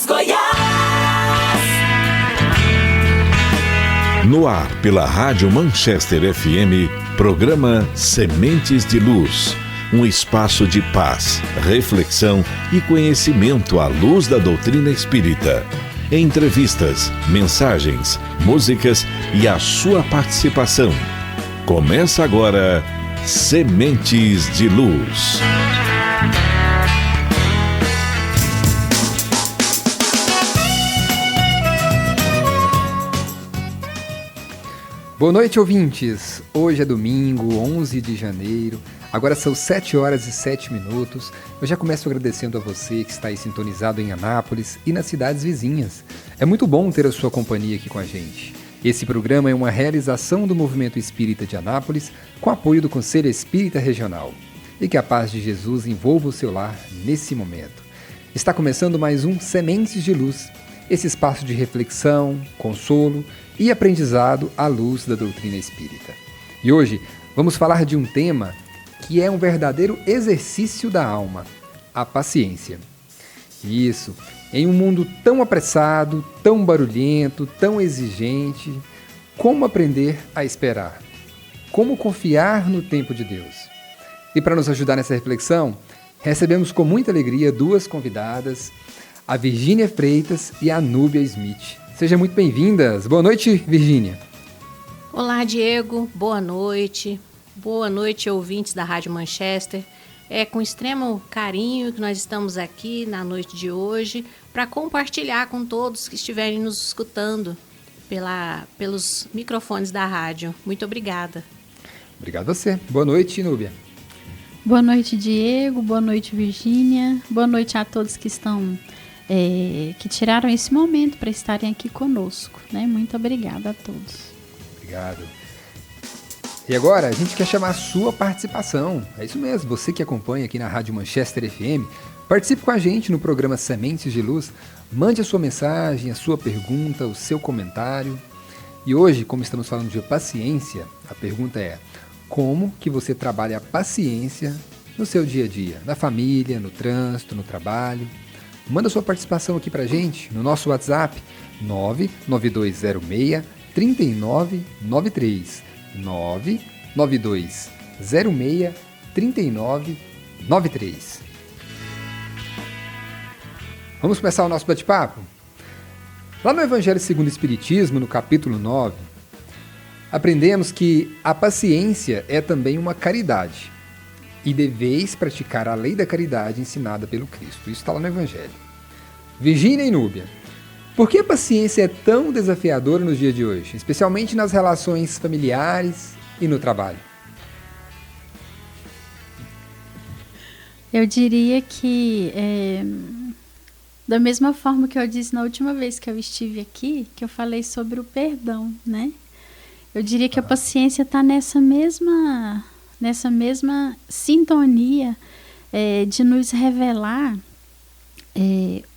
Goiás. No ar, pela Rádio Manchester FM, programa Sementes de Luz. Um espaço de paz, reflexão e conhecimento à luz da doutrina espírita. Entrevistas, mensagens, músicas e a sua participação. Começa agora, Sementes de Luz. Boa noite, ouvintes! Hoje é domingo, 11 de janeiro, agora são 7 horas e 7 minutos. Eu já começo agradecendo a você que está aí sintonizado em Anápolis e nas cidades vizinhas. É muito bom ter a sua companhia aqui com a gente. Esse programa é uma realização do Movimento Espírita de Anápolis, com apoio do Conselho Espírita Regional. E que a paz de Jesus envolva o seu lar nesse momento. Está começando mais um Sementes de Luz, esse espaço de reflexão, consolo e aprendizado à luz da doutrina espírita. E hoje vamos falar de um tema que é um verdadeiro exercício da alma, a paciência. Isso, em um mundo tão apressado, tão barulhento, tão exigente, como aprender a esperar? Como confiar no tempo de Deus? E para nos ajudar nessa reflexão, recebemos com muita alegria duas convidadas, a Virgínia Freitas e a Núbia Smith. Sejam muito bem-vindas. Boa noite, Virgínia. Olá, Diego. Boa noite. Boa noite, ouvintes da Rádio Manchester. É com extremo carinho que nós estamos aqui na noite de hoje para compartilhar com todos que estiverem nos escutando pelos microfones da rádio. Muito obrigada. Obrigado a você. Boa noite, Núbia. Boa noite, Diego. Boa noite, Virgínia. Boa noite a todos que estão... que tiraram esse momento para estarem aqui conosco, né? Muito obrigada a todos. Obrigado. E agora a gente quer chamar a sua participação. É isso mesmo, você que acompanha aqui na Rádio Manchester FM, participe com a gente no programa Sementes de Luz, mande a sua mensagem, a sua pergunta, o seu comentário. E hoje, como estamos falando de paciência, a pergunta é: como que você trabalha a paciência no seu dia a dia, na família, no trânsito, no trabalho? Manda sua participação aqui pra gente no nosso WhatsApp 99206-3993 99206-3993. Vamos começar o nosso bate-papo? Lá no Evangelho segundo o Espiritismo, no capítulo 9, aprendemos que a paciência é também uma caridade. E deveis praticar a lei da caridade ensinada pelo Cristo. Isso está lá no Evangelho. Virgínia e Núbia, por que a paciência é tão desafiadora nos dias de hoje, especialmente nas relações familiares e no trabalho? Eu diria que, da mesma forma que eu disse na última vez que eu estive aqui, que eu falei sobre o perdão, né? Eu diria que a paciência está nessa mesma sintonia de nos revelar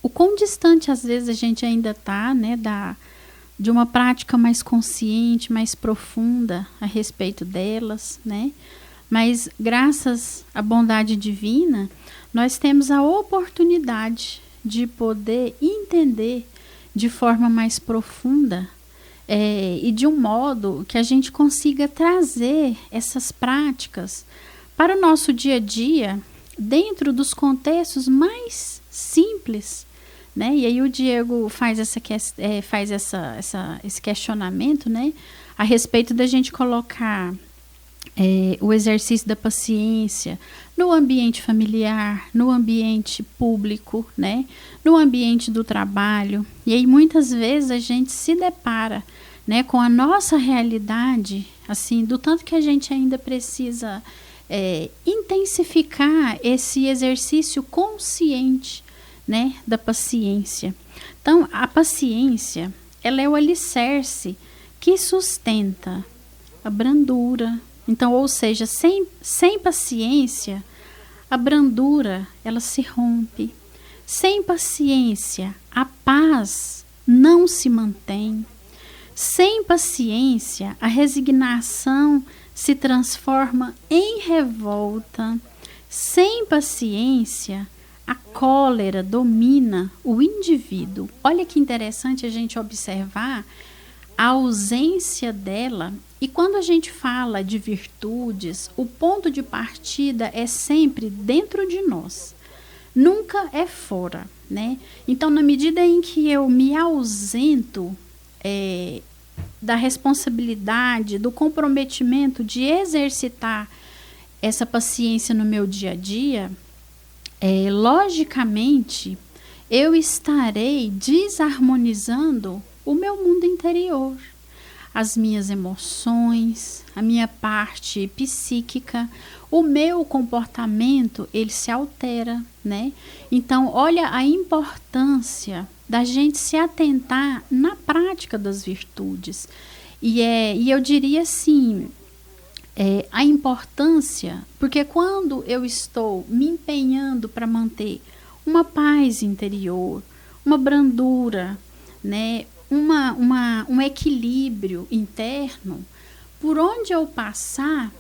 o quão distante às vezes a gente ainda está, né, de uma prática mais consciente, mais profunda a respeito delas, né? Mas graças à bondade divina, nós temos a oportunidade de poder entender de forma mais profunda e de um modo que a gente consiga trazer essas práticas para o nosso dia a dia, dentro dos contextos mais simples, né? E aí o Diego faz esse questionamento, né? A respeito da gente colocar o exercício da paciência no ambiente familiar, no ambiente público, né? No ambiente do trabalho. E aí muitas vezes a gente se depara, né, com a nossa realidade, assim, do tanto que a gente ainda precisa intensificar esse exercício consciente, né, da paciência. Então, a paciência, ela é o alicerce que sustenta a brandura. Então, ou seja, sem paciência, a brandura, ela se rompe. Sem paciência, a paz não se mantém. Sem paciência, a resignação se transforma em revolta. Sem paciência, A cólera domina o indivíduo. Olha que interessante a gente observar a ausência dela. E quando a gente fala de virtudes, o ponto de partida é sempre dentro de nós. Nunca é fora, né? Então, na medida em que eu me ausento da responsabilidade, do comprometimento de exercitar essa paciência no meu dia a dia, logicamente, eu estarei desarmonizando o meu mundo interior, as minhas emoções, a minha parte psíquica, o meu comportamento, ele se altera, né? Então, olha a importância da gente se atentar na prática das virtudes. E eu diria assim, a importância, porque quando eu estou me empenhando para manter uma paz interior, uma brandura, né, um equilíbrio interno, por onde eu passar,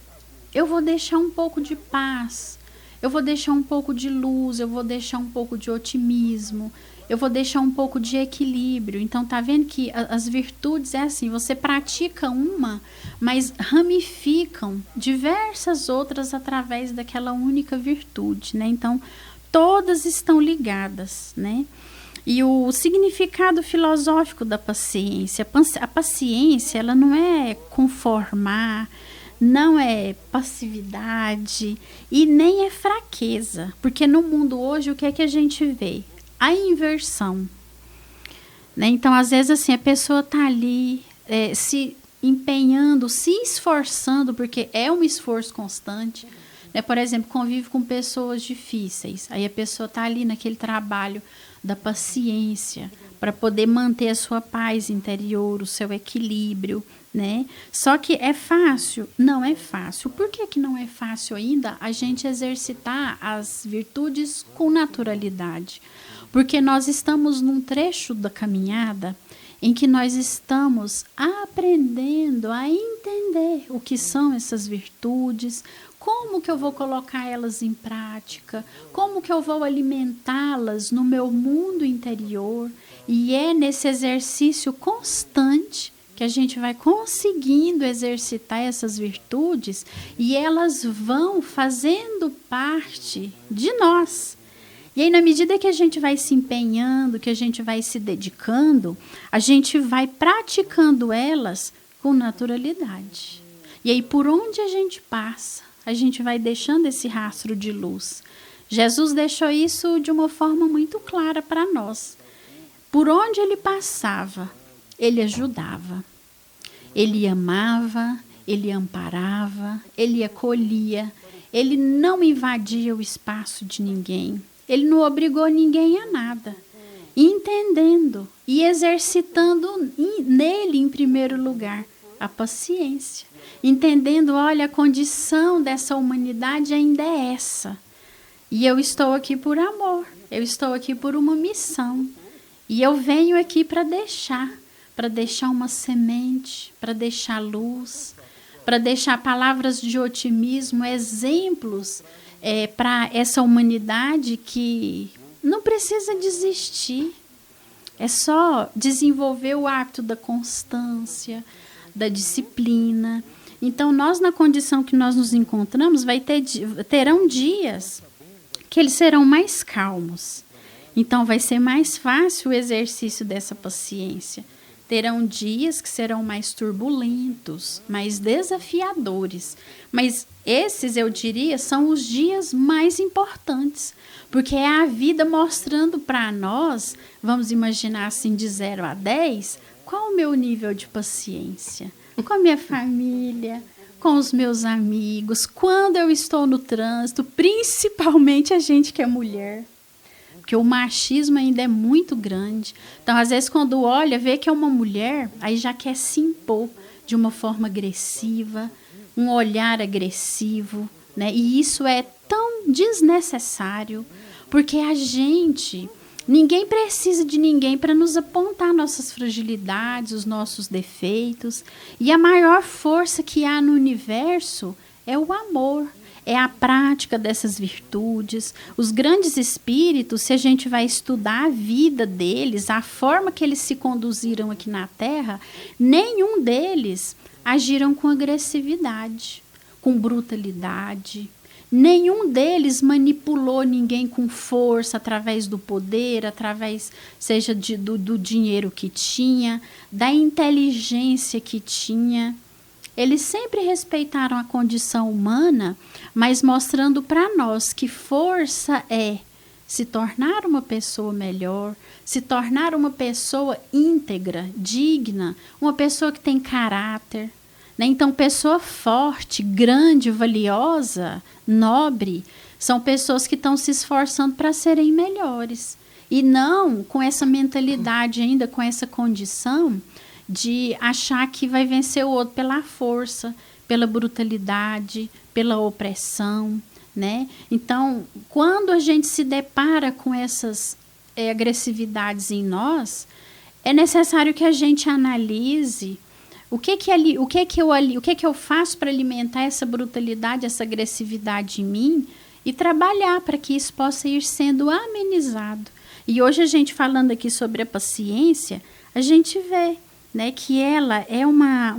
eu vou deixar um pouco de paz, eu vou deixar um pouco de luz, eu vou deixar um pouco de otimismo, eu vou deixar um pouco de equilíbrio. Então, tá vendo que as virtudes é assim, você pratica uma, mas ramificam diversas outras através daquela única virtude, né? Então, todas estão ligadas, né? E o significado filosófico da paciência, a paciência, ela não é conformar, não é passividade e nem é fraqueza, porque no mundo hoje o que é que a gente vê? A inversão, né? Então, às vezes, assim, a pessoa está ali se empenhando, se esforçando, porque é um esforço constante, né? Por exemplo, convive com pessoas difíceis, aí a pessoa está ali naquele trabalho da paciência para poder manter a sua paz interior, o seu equilíbrio, né? Só que é fácil? Não é fácil. Por que não é fácil ainda a gente exercitar as virtudes com naturalidade? Porque nós estamos num trecho da caminhada em que nós estamos aprendendo a entender o que são essas virtudes, como que eu vou colocar elas em prática, como que eu vou alimentá-las no meu mundo interior. E é nesse exercício constante que a gente vai conseguindo exercitar essas virtudes e elas vão fazendo parte de nós. E aí, na medida que a gente vai se empenhando, que a gente vai se dedicando, a gente vai praticando elas com naturalidade. E aí, por onde a gente passa, a gente vai deixando esse rastro de luz. Jesus deixou isso de uma forma muito clara para nós. Por onde ele passava, ele ajudava, ele amava, ele amparava, ele acolhia, ele não invadia o espaço de ninguém, ele não obrigou ninguém a nada, entendendo e exercitando nele, em primeiro lugar, a paciência, entendendo, olha, a condição dessa humanidade ainda é essa, e eu estou aqui por amor, eu estou aqui por uma missão, e eu venho aqui para deixar uma semente, para deixar luz, para deixar palavras de otimismo, exemplos para essa humanidade que não precisa desistir. É só desenvolver o hábito da constância, da disciplina. Então, nós, na condição que nós nos encontramos, terão dias que eles serão mais calmos. Então, vai ser mais fácil o exercício dessa paciência. Terão dias que serão mais turbulentos, mais desafiadores. Mas esses, eu diria, são os dias mais importantes. Porque é a vida mostrando para nós, vamos imaginar assim, de 0 a 10, qual o meu nível de paciência? Com a minha família, com os meus amigos, quando eu estou no trânsito, principalmente a gente que é mulher. Porque o machismo ainda é muito grande. Então, às vezes, quando olha, vê que é uma mulher, aí já quer se impor de uma forma agressiva, um olhar agressivo, né? E isso é tão desnecessário, porque ninguém precisa de ninguém para nos apontar nossas fragilidades, os nossos defeitos. E a maior força que há no universo é o amor. é a prática dessas virtudes. Os grandes espíritos, se a gente vai estudar a vida deles, a forma que eles se conduziram aqui na Terra, nenhum deles agiram com agressividade, com brutalidade. Nenhum deles manipulou ninguém com força, através do poder, através, seja do dinheiro que tinha, da inteligência que tinha. Eles sempre respeitaram a condição humana, mas mostrando para nós que força é se tornar uma pessoa melhor, se tornar uma pessoa íntegra, digna, uma pessoa que tem caráter. Então, pessoa forte, grande, valiosa, nobre, são pessoas que estão se esforçando para serem melhores. E não com essa mentalidade ainda, com essa condição de achar que vai vencer o outro pela força, pela brutalidade, pela opressão, né? Então, quando a gente se depara com essas agressividades em nós, é necessário que a gente analise o que eu faço para alimentar essa brutalidade, essa agressividade em mim e trabalhar para que isso possa ir sendo amenizado. E hoje a gente falando aqui sobre a paciência, a gente vê, né, que ela é uma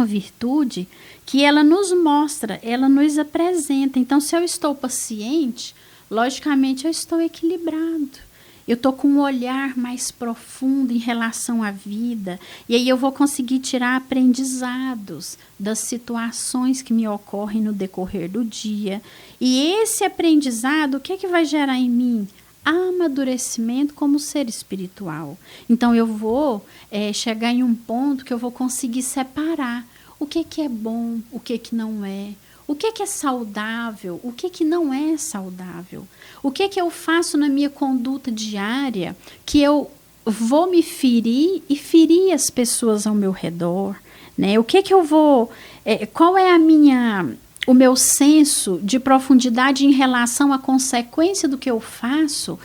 virtude que ela nos mostra, ela nos apresenta. Então, se eu estou paciente, logicamente eu estou equilibrado. Eu estou com um olhar mais profundo em relação à vida. E aí eu vou conseguir tirar aprendizados das situações que me ocorrem no decorrer do dia. E esse aprendizado, o que vai gerar em mim? Amadurecimento como ser espiritual. Então eu vou chegar em um ponto que eu vou conseguir separar o que é bom, o que não é, o que é saudável, o que não é saudável, o que eu faço na minha conduta diária que eu vou me ferir e ferir as pessoas ao meu redor, né? O que eu vou, qual é o meu senso de profundidade em relação à consequência do que eu faço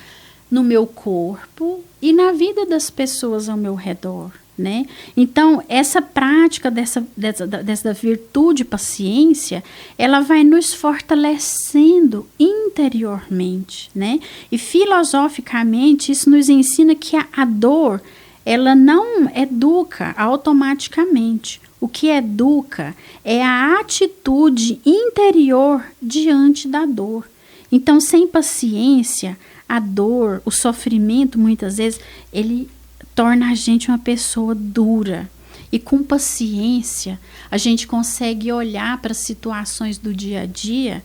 no meu corpo e na vida das pessoas ao meu redor, né? Então, essa prática dessa virtude paciência, ela vai nos fortalecendo interiormente, né? E filosoficamente, isso nos ensina que a dor, ela não educa automaticamente. O que educa é a atitude interior diante da dor. Então, sem paciência, a dor, o sofrimento, muitas vezes, ele torna a gente uma pessoa dura. E com paciência, a gente consegue olhar para as situações do dia a dia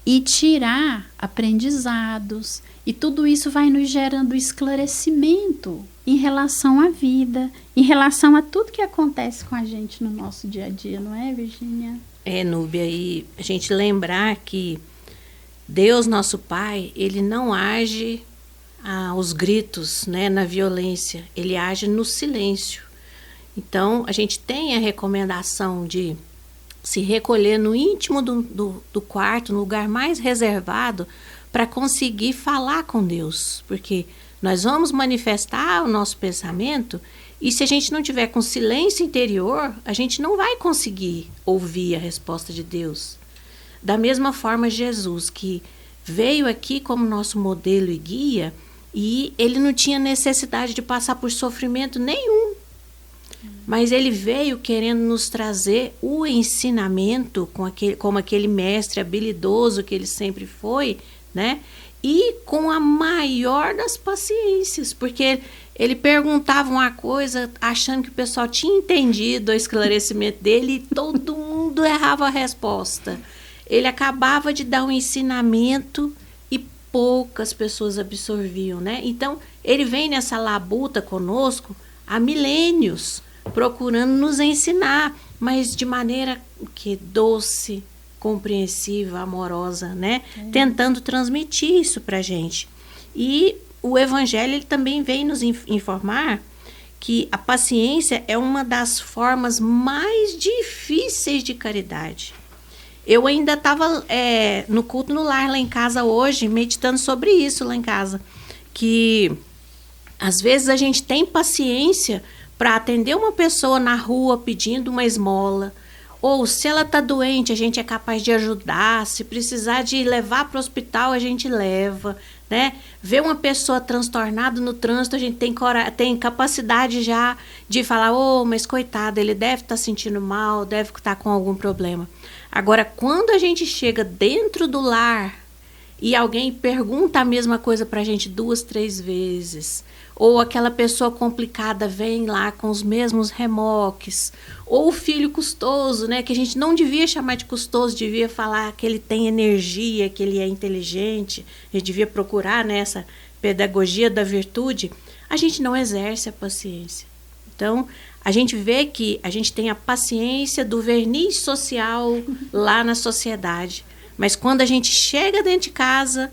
e tirar aprendizados. E tudo isso vai nos gerando esclarecimento em relação à vida, em relação a tudo que acontece com a gente no nosso dia a dia, não é, Virgínia? Núbia, e a gente lembrar que Deus, nosso Pai, ele não age aos gritos, né, na violência, ele age no silêncio. Então, a gente tem a recomendação de se recolher no íntimo do quarto, no lugar mais reservado, para conseguir falar com Deus, porque nós vamos manifestar o nosso pensamento e se a gente não tiver com silêncio interior, a gente não vai conseguir ouvir a resposta de Deus. Da mesma forma, Jesus, que veio aqui como nosso modelo e guia, e ele não tinha necessidade de passar por sofrimento nenhum. Mas ele veio querendo nos trazer o ensinamento como aquele mestre habilidoso que ele sempre foi, né? E com a maior das paciências, porque ele perguntava uma coisa achando que o pessoal tinha entendido o esclarecimento dele e todo mundo errava a resposta. Ele acabava de dar um ensinamento e poucas pessoas absorviam, né? Então, ele vem nessa labuta conosco há milênios, procurando nos ensinar, mas de maneira que doce, compreensiva, amorosa, né? Tentando transmitir isso pra gente. E o Evangelho ele também vem nos informar que a paciência é uma das formas mais difíceis de caridade. Eu ainda estava no culto no lar lá em casa hoje, meditando sobre isso lá em casa, que às vezes a gente tem paciência para atender uma pessoa na rua pedindo uma esmola, Ou se ela está doente, a gente é capaz de ajudar. Se precisar de levar para o hospital, a gente leva, né? Ver uma pessoa transtornada no trânsito, a gente tem capacidade já de falar, mas coitado, ele deve estar sentindo mal, deve estar com algum problema. Agora, quando a gente chega dentro do lar e alguém pergunta a mesma coisa para a gente 2, 3 vezes, ou aquela pessoa complicada vem lá com os mesmos remoques, ou o filho custoso, né, que a gente não devia chamar de custoso, devia falar que ele tem energia, que ele é inteligente, a gente devia procurar nessa pedagogia da virtude, a gente não exerce a paciência. Então, a gente vê que a gente tem a paciência do verniz social lá na sociedade, mas quando a gente chega dentro de casa,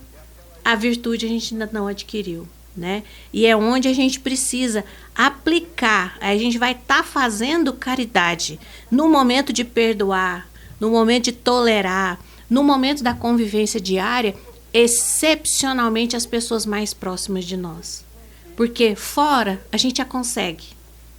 a virtude a gente ainda não adquiriu, né? E é onde a gente precisa aplicar. A gente vai estar fazendo caridade no momento de perdoar, no momento de tolerar, no momento da convivência diária, excepcionalmente as pessoas mais próximas de nós. Porque fora a gente já consegue,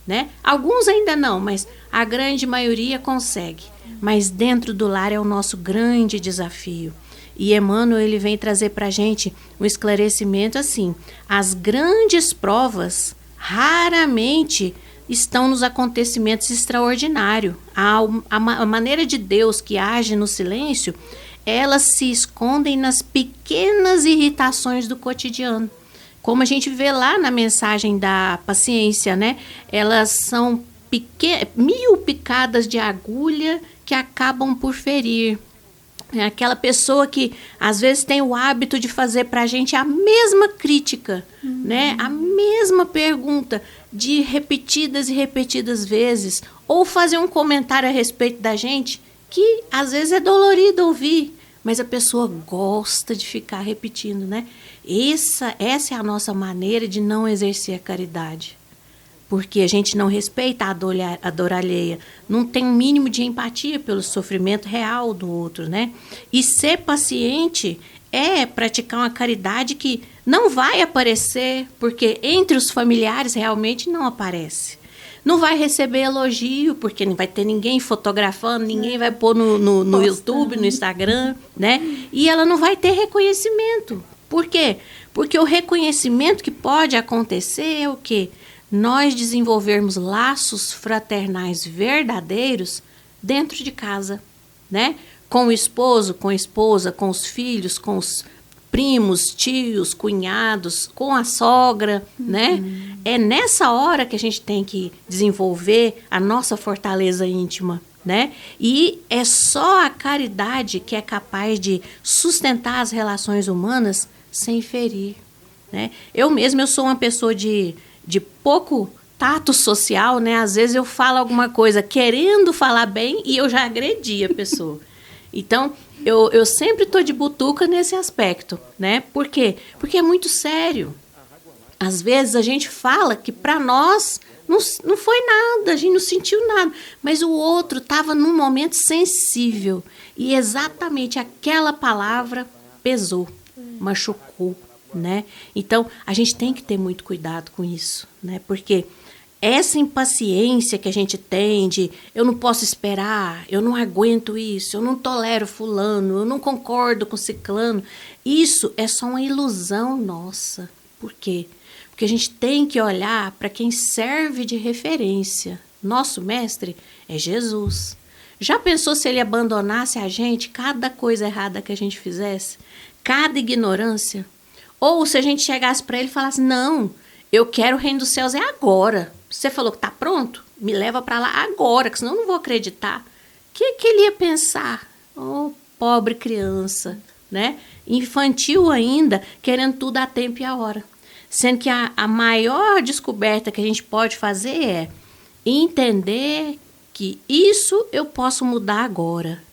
né? Alguns ainda não, mas a grande maioria consegue. Mas dentro do lar é o nosso grande desafio. E Emmanuel, ele vem trazer para a gente um esclarecimento assim: as grandes provas raramente estão nos acontecimentos extraordinários. A maneira de Deus que age no silêncio, elas se escondem nas pequenas irritações do cotidiano. Como a gente vê lá na mensagem da paciência, né? Elas são 1000 picadas de agulha que acabam por ferir. É aquela pessoa que às vezes tem o hábito de fazer para a gente a mesma crítica, né? A mesma pergunta de repetidas e repetidas vezes, ou fazer um comentário a respeito da gente que às vezes é dolorido ouvir, mas a pessoa gosta de ficar repetindo, né? Essa é a nossa maneira de não exercer a caridade. Porque a gente não respeita a dor alheia, não tem um mínimo de empatia pelo sofrimento real do outro, né? E ser paciente é praticar uma caridade que não vai aparecer, porque entre os familiares realmente não aparece. Não vai receber elogio, porque não vai ter ninguém fotografando, ninguém vai pôr no YouTube, no Instagram, né? E ela não vai ter reconhecimento. Por quê? Porque o reconhecimento que pode acontecer é o quê? Nós desenvolvermos laços fraternais verdadeiros dentro de casa, né? Com o esposo, com a esposa, com os filhos, com os primos, tios, cunhados, com a sogra, né? É nessa hora que a gente tem que desenvolver a nossa fortaleza íntima, né? E é só a caridade que é capaz de sustentar as relações humanas sem ferir, né? Eu sou uma pessoa de pouco tato social, né? Às vezes eu falo alguma coisa querendo falar bem e eu já agredi a pessoa. Então, eu sempre estou de butuca nesse aspecto, né? Por quê? Porque é muito sério. Às vezes a gente fala que para nós não foi nada, a gente não sentiu nada, mas o outro estava num momento sensível e exatamente aquela palavra pesou, machucou, né? Então, a gente tem que ter muito cuidado com isso, né? Porque essa impaciência que a gente tem de eu não posso esperar, eu não aguento isso, eu não tolero fulano, eu não concordo com ciclano, isso é só uma ilusão nossa. Por quê? Porque a gente tem que olhar para quem serve de referência. Nosso mestre é Jesus. Já pensou se ele abandonasse a gente, cada coisa errada que a gente fizesse, cada ignorância? Ou se a gente chegasse para ele e falasse, não, eu quero o reino dos céus é agora. Você falou que está pronto? Me leva para lá agora, que senão eu não vou acreditar. O que ele ia pensar? Oh, pobre criança, né? Infantil ainda, querendo tudo a tempo e a hora. Sendo que a maior descoberta que a gente pode fazer é entender que isso eu posso mudar agora.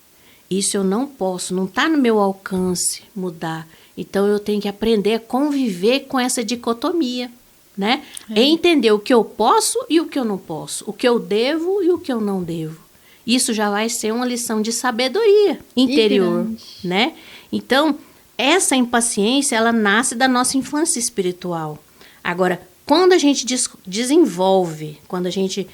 Isso eu não posso, não está no meu alcance mudar. Então, eu tenho que aprender a conviver com essa dicotomia, né? É entender o que eu posso e o que eu não posso, o que eu devo e o que eu não devo. Isso já vai ser uma lição de sabedoria interior, né? Então, essa impaciência, ela nasce da nossa infância espiritual. Agora, quando a gente desenvolve, quando a gente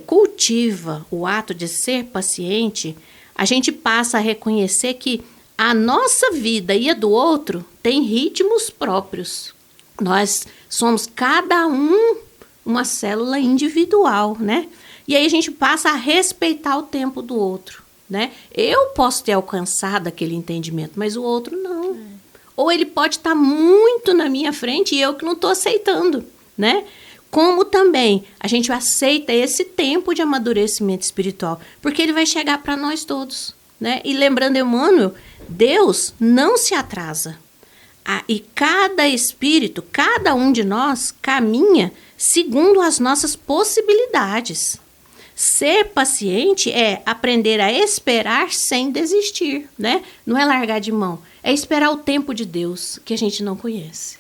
cultiva o ato de ser paciente, a gente passa a reconhecer que a nossa vida e a do outro tem ritmos próprios. Nós somos cada um uma célula individual, né? E aí a gente passa a respeitar o tempo do outro, né? Eu posso ter alcançado aquele entendimento, mas o outro não. Ou ele pode estar muito na minha frente e eu que não estou aceitando, né? Como também a gente aceita esse tempo de amadurecimento espiritual, porque ele vai chegar para nós todos, né? E lembrando Emmanuel, Deus não se atrasa. E cada espírito, cada um de nós, caminha segundo as nossas possibilidades. Ser paciente é aprender a esperar sem desistir, né? Não é largar de mão, é esperar o tempo de Deus, que a gente não conhece.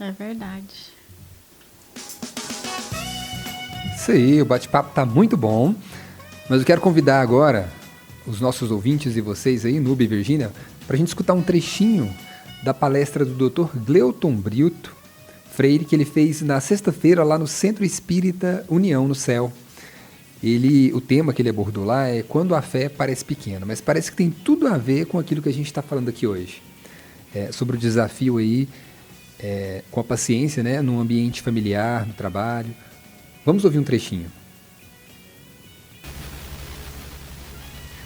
É verdade. Isso aí, o bate-papo tá muito bom, mas eu quero convidar agora os nossos ouvintes e vocês aí, Nube e Virgínia, para a gente escutar um trechinho da palestra do Dr. Gleuton Brito Freire, que ele fez na sexta-feira lá no Centro Espírita União, no Céu. O tema que ele abordou lá é quando a fé parece pequena, mas parece que tem tudo a ver com aquilo que a gente está falando aqui hoje. Sobre o desafio aí, com a paciência, né, no ambiente familiar, no trabalho. Vamos ouvir um trechinho.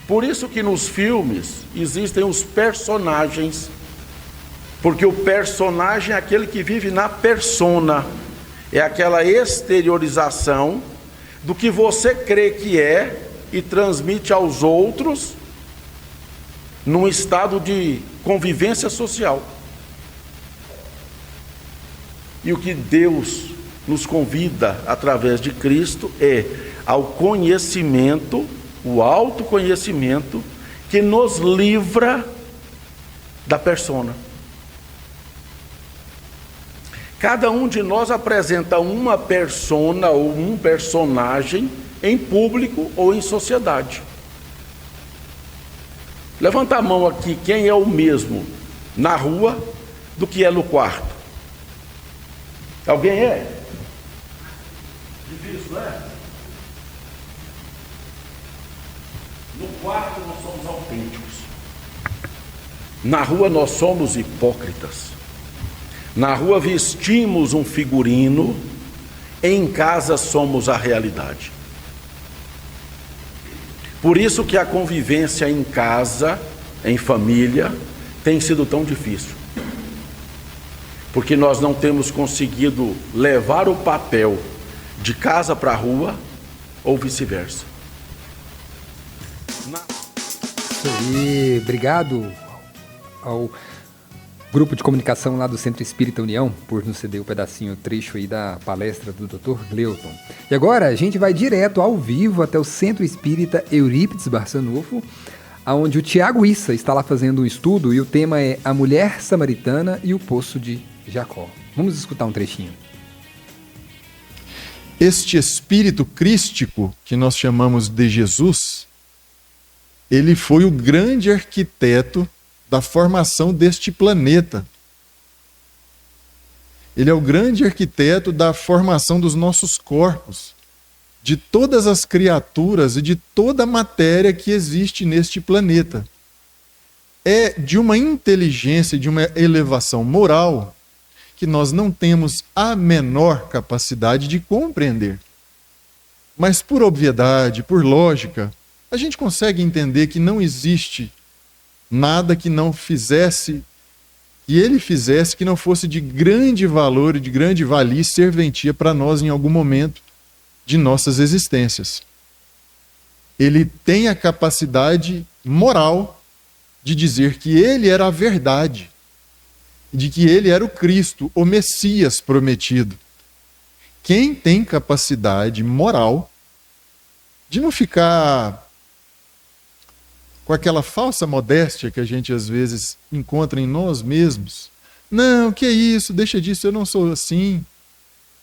Por isso que nos filmes existem os personagens, porque o personagem é aquele que vive na persona, é aquela exteriorização do que você crê que é e transmite aos outros num estado de convivência social. E o que Deus nos convida através de Cristo é ao conhecimento, o autoconhecimento que nos livra da persona. Cada um de nós apresenta uma persona ou um personagem em público ou em sociedade. Levanta a mão aqui, quem é o mesmo na rua do que é no quarto? Alguém é? Difícil, não é? No quarto nós somos autênticos. Na rua nós somos hipócritas. Na rua vestimos um figurino, em casa somos a realidade. Por isso que a convivência em casa, em família, tem sido tão difícil. Porque nós não temos conseguido levar o papel de casa para a rua ou vice-versa. Isso aí, obrigado ao grupo de comunicação lá do Centro Espírita União por nos ceder o trecho aí da palestra do Dr. Gleuton. E agora a gente vai direto ao vivo até o Centro Espírita Eurípides Barçanufo, onde o Tiago Issa está lá fazendo um estudo e o tema é A Mulher Samaritana e o Poço de Jacó. Vamos escutar um trechinho. Este espírito crístico, que nós chamamos de Jesus, ele foi o grande arquiteto da formação deste planeta. Ele é o grande arquiteto da formação dos nossos corpos, de todas as criaturas e de toda a matéria que existe neste planeta. É de uma inteligência, de uma elevação moral, que nós não temos a menor capacidade de compreender. Mas por obviedade, por lógica, a gente consegue entender que não existe nada que não fizesse, que ele fizesse, que não fosse de grande valor e de grande valia e serventia para nós em algum momento de nossas existências. Ele tem a capacidade moral de dizer que ele era a verdade, de que ele era o Cristo, o Messias prometido. Quem tem capacidade moral de não ficar com aquela falsa modéstia que a gente às vezes encontra em nós mesmos. Não, que é isso, deixa disso, eu não sou assim.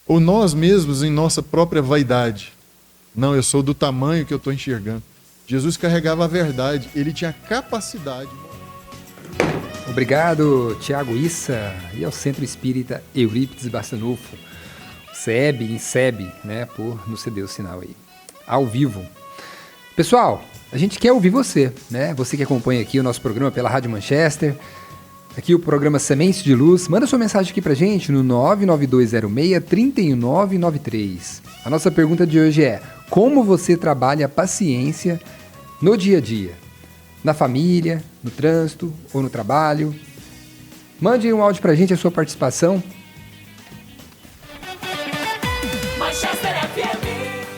Ou nós mesmos em nossa própria vaidade. Não, eu sou do tamanho que eu estou enxergando. Jesus carregava a verdade, ele tinha capacidade. Obrigado, Tiago Issa, e ao Centro Espírita Eurípides Barçanufo. SEB, INSEB, né, por nos ceder o sinal aí, ao vivo. Pessoal, a gente quer ouvir você, né? Você que acompanha aqui o nosso programa pela Rádio Manchester, aqui o programa Sementes de Luz. Manda sua mensagem aqui pra gente no 99206-3993. A nossa pergunta de hoje é: como você trabalha a paciência no dia a dia? Na família, no trânsito ou no trabalho? Mande um áudio pra gente, a sua participação.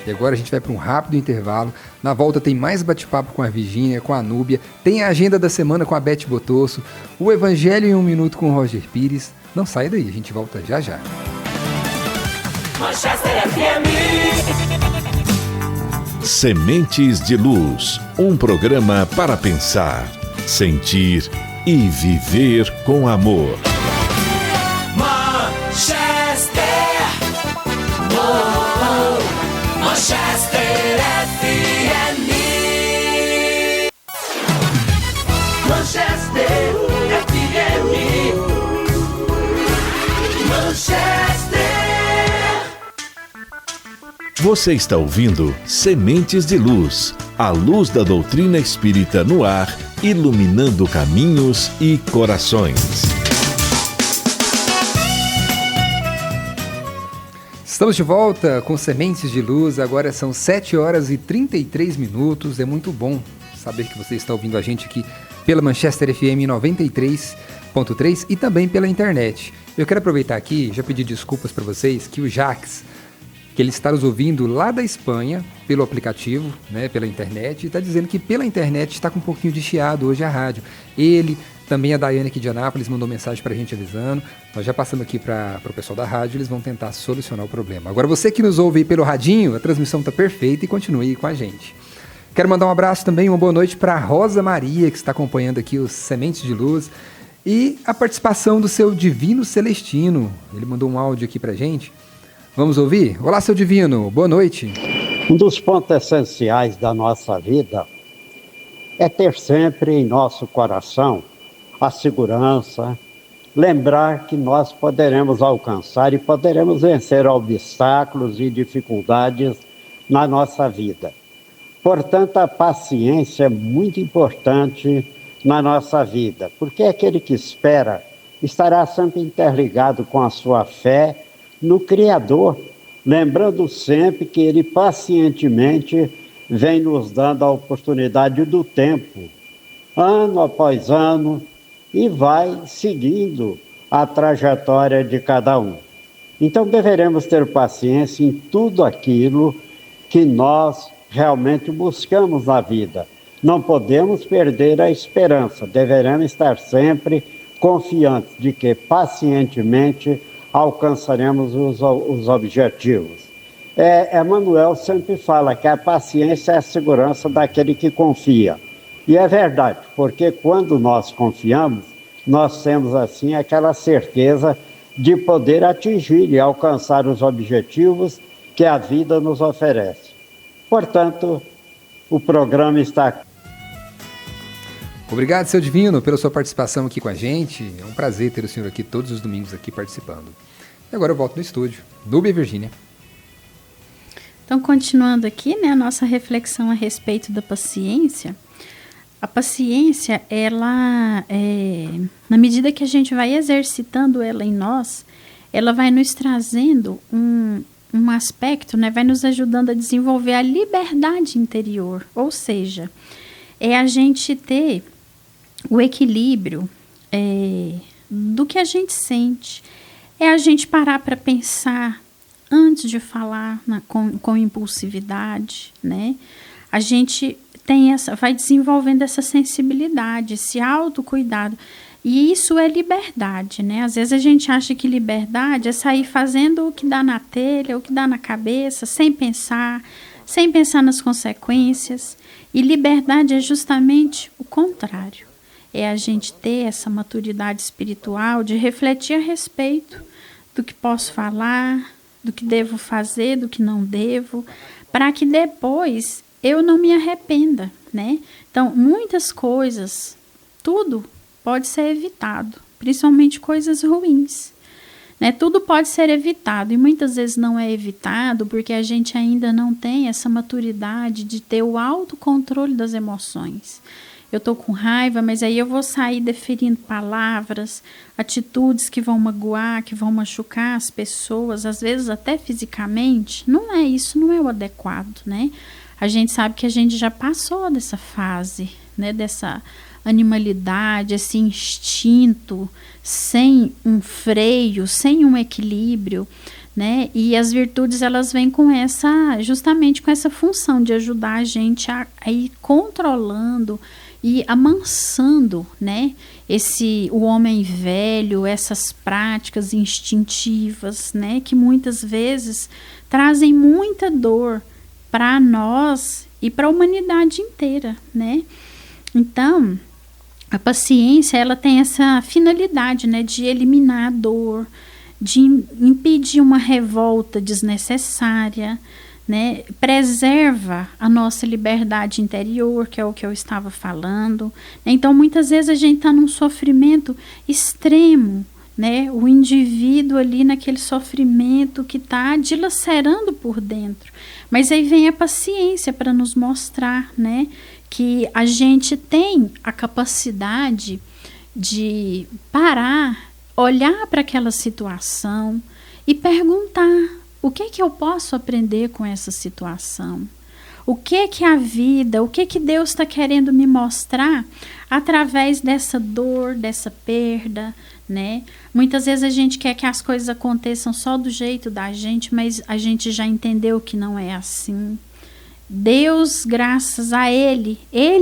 E agora a gente vai para um rápido intervalo. Na volta tem mais bate-papo com a Virgínia, com a Núbia, tem a agenda da semana com a Beth Botosso, o Evangelho em 1 Minuto com o Roger Pires. Não sai daí, a gente volta já já. Manchester FM. Sementes de Luz, um programa para pensar, sentir e viver com amor. Manchester. Manchester FM. Manchester FM. Manchester. Você está ouvindo Sementes de Luz, a luz da doutrina espírita no ar, iluminando caminhos e corações. Estamos de volta com Sementes de Luz, agora são 7 horas e 33 minutos. É muito bom saber que você está ouvindo a gente aqui pela Manchester FM 93.3 e também pela internet. Eu quero aproveitar aqui, já pedir desculpas para vocês, que o Jax, que ele está nos ouvindo lá da Espanha, pelo aplicativo, né, pela internet, e está dizendo que pela internet está com um pouquinho de chiado hoje a rádio. Ele, também a Daiane aqui de Anápolis, mandou mensagem para a gente avisando. Nós já passamos aqui para o pessoal da rádio, eles vão tentar solucionar o problema. Agora você que nos ouve aí pelo radinho, a transmissão está perfeita e continue aí com a gente. Quero mandar um abraço também, uma boa noite para a Rosa Maria, que está acompanhando aqui os Sementes de Luz, e a participação do seu Divino Celestino. Ele mandou um áudio aqui para a gente. Vamos ouvir? Olá, seu Divino, boa noite. Um dos pontos essenciais da nossa vida é ter sempre em nosso coração a segurança, lembrar que nós poderemos alcançar e poderemos vencer obstáculos e dificuldades na nossa vida. Portanto, a paciência é muito importante na nossa vida, porque aquele que espera estará sempre interligado com a sua fé no Criador, lembrando sempre que Ele pacientemente vem nos dando a oportunidade do tempo, ano após ano, e vai seguindo a trajetória de cada um. Então deveremos ter paciência em tudo aquilo que nós realmente buscamos na vida. Não podemos perder a esperança, deveremos estar sempre confiantes de que pacientemente alcançaremos os objetivos. Emmanuel sempre fala que a paciência é a segurança daquele que confia. E é verdade, porque quando nós confiamos, nós temos assim aquela certeza de poder atingir e alcançar os objetivos que a vida nos oferece. Portanto, o programa está... Obrigado, seu Divino, pela sua participação aqui com a gente. É um prazer ter o senhor aqui todos os domingos aqui participando. E agora eu volto no estúdio. Núbia e Virgínia. Então, continuando aqui, né, a nossa reflexão a respeito da paciência. A paciência, ela, na medida que a gente vai exercitando ela em nós, ela vai nos trazendo um aspecto, né, vai nos ajudando a desenvolver a liberdade interior. Ou seja, é a gente ter o equilíbrio do que a gente sente. É a gente parar para pensar antes de falar com impulsividade, né? A gente vai desenvolvendo essa sensibilidade, esse autocuidado. E isso é liberdade, né? Às vezes a gente acha que liberdade é sair fazendo o que dá na telha, o que dá na cabeça, sem pensar nas consequências. E liberdade é justamente o contrário. É a gente ter essa maturidade espiritual de refletir a respeito do que posso falar, do que devo fazer, do que não devo, para que depois eu não me arrependa, né? Então, muitas coisas, tudo pode ser evitado, principalmente coisas ruins. né? Tudo pode ser evitado e muitas vezes não é evitado porque a gente ainda não tem essa maturidade de ter o autocontrole das emoções. Eu estou com raiva, mas aí eu vou sair deferindo palavras, atitudes que vão magoar, que vão machucar as pessoas, às vezes até fisicamente. Não é isso, não é o adequado, né? A gente sabe que a gente já passou dessa fase, né? Dessa animalidade, esse instinto, sem um freio, sem um equilíbrio, né? E as virtudes, elas vêm com justamente com essa função de ajudar a gente a ir controlando e amansando, né, o homem velho, essas práticas instintivas, né, que muitas vezes trazem muita dor para nós e para a humanidade inteira, né? Então, a paciência, ela tem essa finalidade, né, de eliminar a dor, de impedir uma revolta desnecessária, né, preserva a nossa liberdade interior, que é o que eu estava falando. Então, muitas vezes a gente está num sofrimento extremo, né, o indivíduo ali naquele sofrimento que está dilacerando por dentro. Mas aí vem a paciência para nos mostrar, né, que a gente tem a capacidade de parar, olhar para aquela situação e perguntar: o que eu posso aprender com essa situação? O que a vida, o que Deus está querendo me mostrar através dessa dor, dessa perda, né? Muitas vezes a gente quer que as coisas aconteçam só do jeito da gente, mas a gente já entendeu que não é assim. Deus, graças a Ele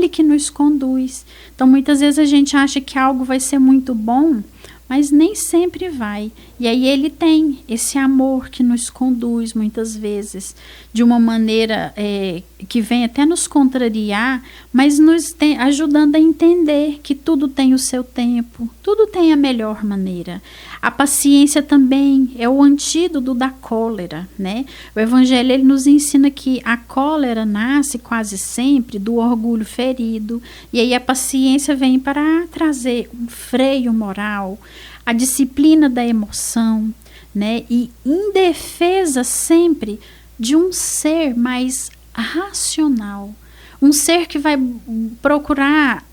que nos conduz. Então, muitas vezes a gente acha que algo vai ser muito bom, mas nem sempre vai. E aí Ele tem esse amor que nos conduz muitas vezes de uma maneira que vem até nos contrariar, mas nos ajudando a entender que tudo tem o seu tempo, tudo tem a melhor maneira. A paciência também é o antídoto da cólera, né? O Evangelho, ele nos ensina que a cólera nasce quase sempre do orgulho ferido, e aí a paciência vem para trazer um freio moral, a disciplina da emoção, né? E em defesa sempre de um ser mais racional, um ser que vai procurar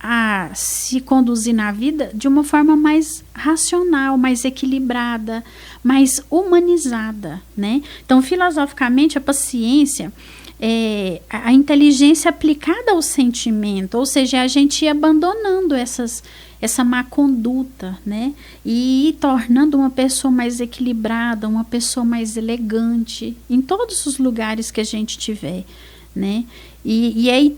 se conduzir na vida de uma forma mais racional, mais equilibrada, mais humanizada, né? Então, filosoficamente, a paciência é a inteligência aplicada ao sentimento, ou seja, a gente ir abandonando essa má conduta, né? E ir tornando uma pessoa mais equilibrada, uma pessoa mais elegante em todos os lugares que a gente tiver, né? E aí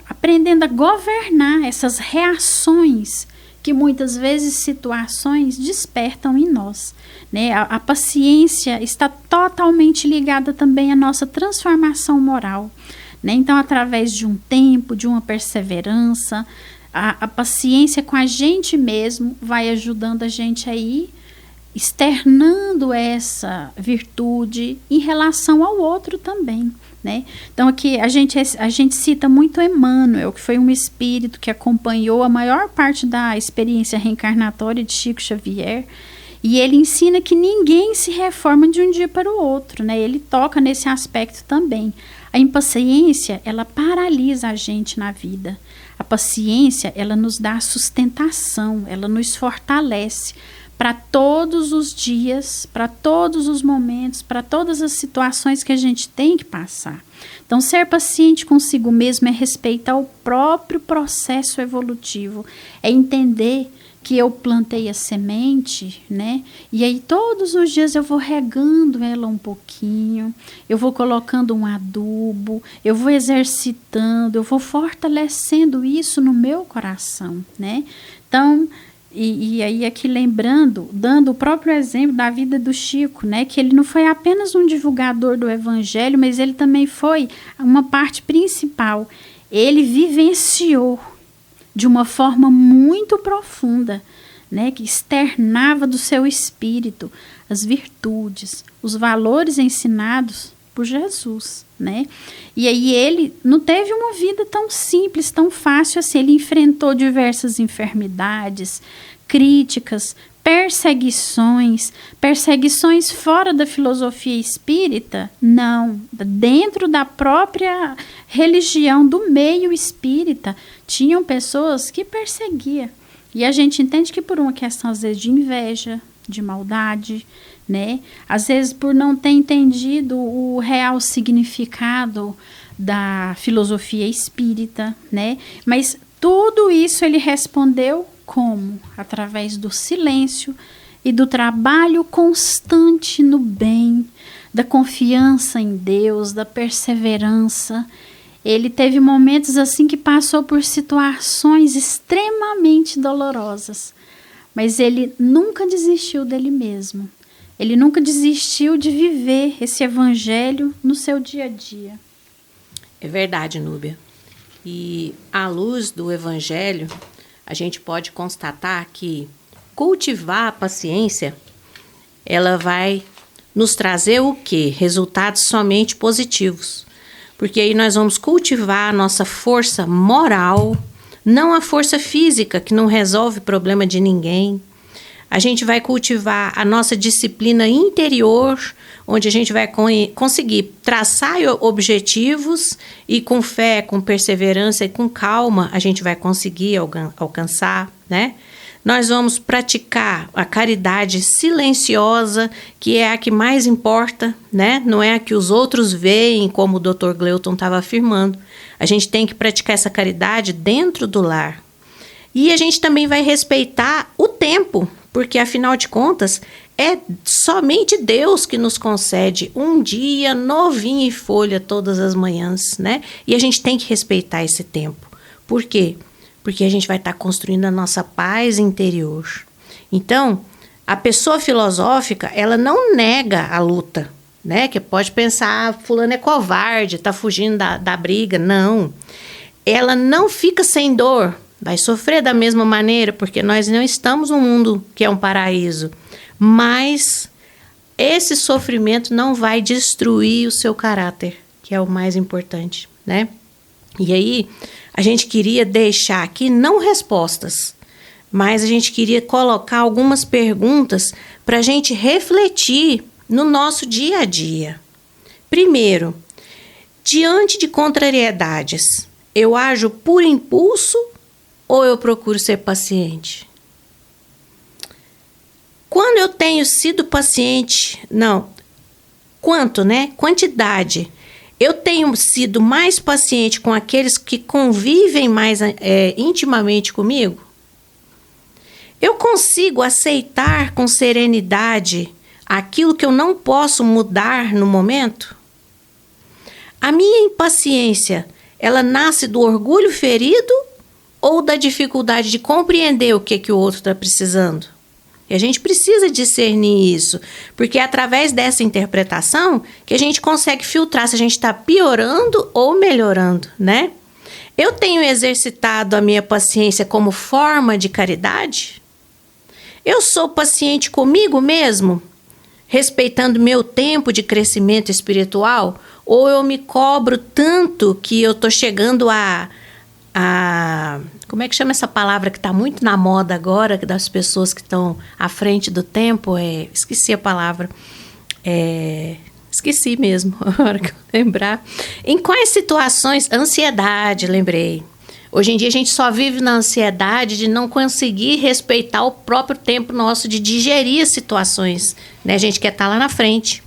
aprendendo a governar essas reações que muitas vezes situações despertam em nós, né? A paciência está totalmente ligada também à nossa transformação moral, né? Então, através de um tempo, de uma perseverança, a paciência com a gente mesmo vai ajudando a gente a ir externando essa virtude em relação ao outro também, né? Então aqui a gente cita muito Emmanuel, que foi um espírito que acompanhou a maior parte da experiência reencarnatória de Chico Xavier, e ele ensina que ninguém se reforma de um dia para o outro, né? Ele toca nesse aspecto também. A impaciência, ela paralisa a gente na vida. A paciência, ela nos dá sustentação, ela nos fortalece para todos os dias, para todos os momentos, para todas as situações que a gente tem que passar. Então, ser paciente consigo mesmo é respeitar o próprio processo evolutivo, é entender que eu plantei a semente, né? E aí todos os dias eu vou regando ela um pouquinho, eu vou colocando um adubo, eu vou exercitando, eu vou fortalecendo isso no meu coração, né? Então, e aí aqui lembrando, dando o próprio exemplo da vida do Chico, né? Que ele não foi apenas um divulgador do Evangelho, mas ele também foi uma parte principal. Ele vivenciou de uma forma muito profunda, né, que externava do seu espírito as virtudes, os valores ensinados por Jesus, né? E aí ele não teve uma vida tão simples, tão fácil assim. Ele enfrentou diversas enfermidades, críticas, perseguições fora da filosofia espírita? Não. Dentro da própria religião, do meio espírita, tinham pessoas que perseguiam. E a gente entende que por uma questão, às vezes, de inveja, de maldade, né? Às vezes por não ter entendido o real significado da filosofia espírita, né? Mas tudo isso ele respondeu como? Através do silêncio e do trabalho constante no bem, da confiança em Deus, da perseverança. Ele teve momentos assim que passou por situações extremamente dolorosas, mas ele nunca desistiu dele mesmo. Ele nunca desistiu de viver esse evangelho no seu dia a dia. É verdade, Núbia. E à luz do evangelho, a gente pode constatar que cultivar a paciência, ela vai nos trazer o quê? Resultados somente positivos. Porque aí nós vamos cultivar a nossa força moral, não a força física, que não resolve problema de ninguém. A gente vai cultivar a nossa disciplina interior, onde a gente vai conseguir traçar objetivos e com fé, com perseverança e com calma a gente vai conseguir alcançar, né? Nós vamos praticar a caridade silenciosa, que é a que mais importa, né? Não é a que os outros veem, como o Dr. Gleuton estava afirmando. A gente tem que praticar essa caridade dentro do lar. E a gente também vai respeitar o tempo, porque afinal de contas é somente Deus que nos concede um dia novinho em folha todas as manhãs, né? E a gente tem que respeitar esse tempo. Por quê? Porque a gente vai estar construindo a nossa paz interior. Então, a pessoa filosófica, ela não nega a luta, né? Que pode pensar, fulano é covarde, está fugindo da briga. Não. Ela não fica sem dor. Vai sofrer da mesma maneira, porque nós não estamos num mundo que é um paraíso. Mas esse sofrimento não vai destruir o seu caráter, que é o mais importante, né? E aí, a gente queria deixar aqui não respostas, mas a gente queria colocar algumas perguntas para a gente refletir no nosso dia a dia. Primeiro, diante de contrariedades, eu ajo por impulso ou eu procuro ser paciente? Quando eu tenho sido paciente, quantidade, eu tenho sido mais paciente com aqueles que convivem mais intimamente comigo? Eu consigo aceitar com serenidade aquilo que eu não posso mudar no momento? A minha impaciência, ela nasce do orgulho ferido ou da dificuldade de compreender o que o outro está precisando? E a gente precisa discernir isso, porque é através dessa interpretação que a gente consegue filtrar se a gente está piorando ou melhorando, né? Eu tenho exercitado a minha paciência como forma de caridade? Eu sou paciente comigo mesmo, respeitando meu tempo de crescimento espiritual? Ou eu me cobro tanto que eu estou chegando como é que chama essa palavra que está muito na moda agora, das pessoas que estão à frente do tempo? Esqueci a palavra. Esqueci mesmo, a hora que eu lembrar. Em quais situações? Ansiedade, lembrei. Hoje em dia a gente só vive na ansiedade de não conseguir respeitar o próprio tempo nosso de digerir as situações, né? A gente quer estar lá na frente.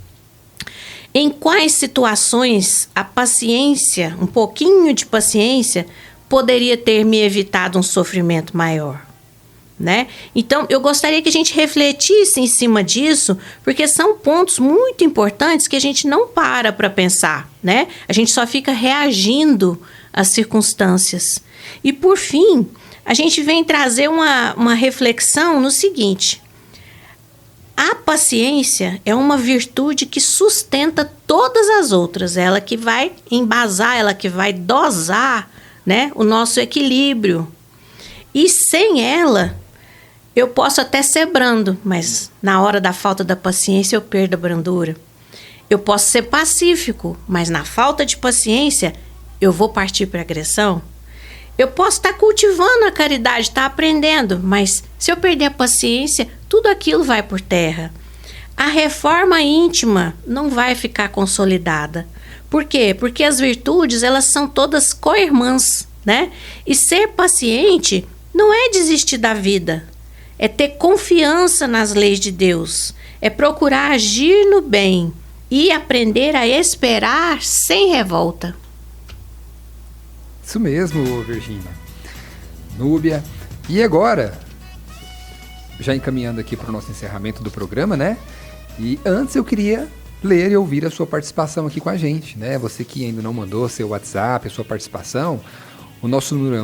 Em quais situações a paciência, um pouquinho de paciência, poderia ter me evitado um sofrimento maior, né? Então, eu gostaria que a gente refletisse em cima disso, porque são pontos muito importantes que a gente não para pensar, né? A gente só fica reagindo às circunstâncias. E, por fim, a gente vem trazer uma reflexão no seguinte: a paciência é uma virtude que sustenta todas as outras, ela que vai embasar, ela que vai dosar, né, o nosso equilíbrio. E sem ela, eu posso até ser brando, mas na hora da falta da paciência eu perdo a brandura. Eu posso ser pacífico, mas na falta de paciência eu vou partir para agressão. Eu posso estar cultivando a caridade, estar aprendendo, mas se eu perder a paciência, tudo aquilo vai por terra. A reforma íntima não vai ficar consolidada. Por quê? Porque as virtudes, elas são todas co-irmãs, né? E ser paciente não é desistir da vida, é ter confiança nas leis de Deus, é procurar agir no bem e aprender a esperar sem revolta. Isso mesmo, Virgínia. Núbia. E agora, já encaminhando aqui para o nosso encerramento do programa, né? E antes eu queria ler e ouvir a sua participação aqui com a gente, né? Você que ainda não mandou seu WhatsApp, a sua participação, o nosso número é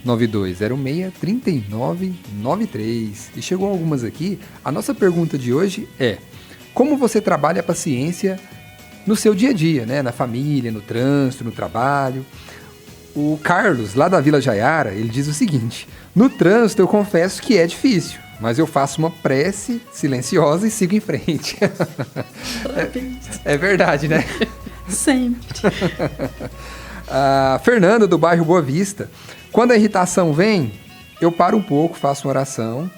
99206-3993. E chegou algumas aqui. A nossa pergunta de hoje é: como você trabalha a paciência no seu dia a dia, né? Na família, no trânsito, no trabalho? O Carlos, lá da Vila Jaiara, ele diz o seguinte: no trânsito eu confesso que é difícil, mas eu faço uma prece silenciosa e sigo em frente. É verdade, né? Sempre. A Fernanda, do bairro Boa Vista: quando a irritação vem, eu paro um pouco, faço uma oração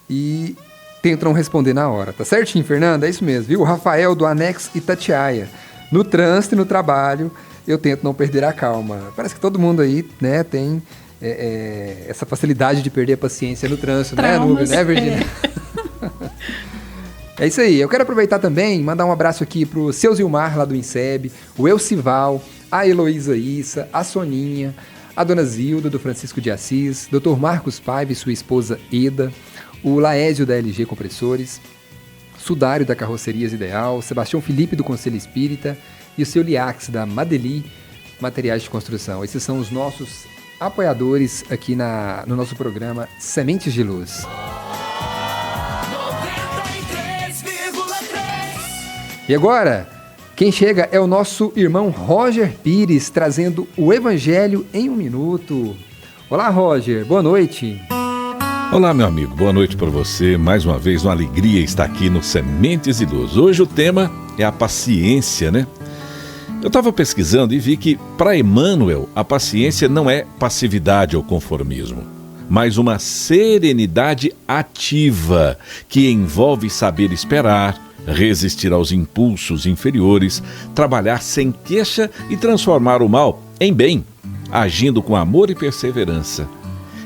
e tento não responder na hora. Tá certinho, Fernanda? É isso mesmo, viu? O Rafael, do Anexo Itatiaia: no trânsito e no trabalho, eu tento não perder a calma. Parece que todo mundo aí, né, tem essa facilidade de perder a paciência no trânsito, Traumas, né, Virgínia? É isso aí. Eu quero aproveitar também e mandar um abraço aqui pro seu Zilmar, lá do INSEB, o Elcival, a Heloísa Issa, a Soninha, a Dona Zilda, do Francisco de Assis, Dr. Marcos Paiva e sua esposa Eda, o Laésio, da LG Compressores, Sudário, da Carrocerias Ideal, Sebastião Felipe, do Conselho Espírita, e o seu Liax, da Madeli Materiais de Construção. Esses são os nossos apoiadores aqui no nosso programa Sementes de Luz. 93,3. E agora, quem chega é o nosso irmão Roger Pires, trazendo o Evangelho em um minuto. Olá, Roger, boa noite. Olá, meu amigo, boa noite para você. Mais uma vez, uma alegria estar aqui no Sementes de Luz. Hoje o tema é a paciência, né? Eu estava pesquisando e vi que, para Emmanuel, a paciência não é passividade ou conformismo, mas uma serenidade ativa, que envolve saber esperar, resistir aos impulsos inferiores, trabalhar sem queixa e transformar o mal em bem, agindo com amor e perseverança.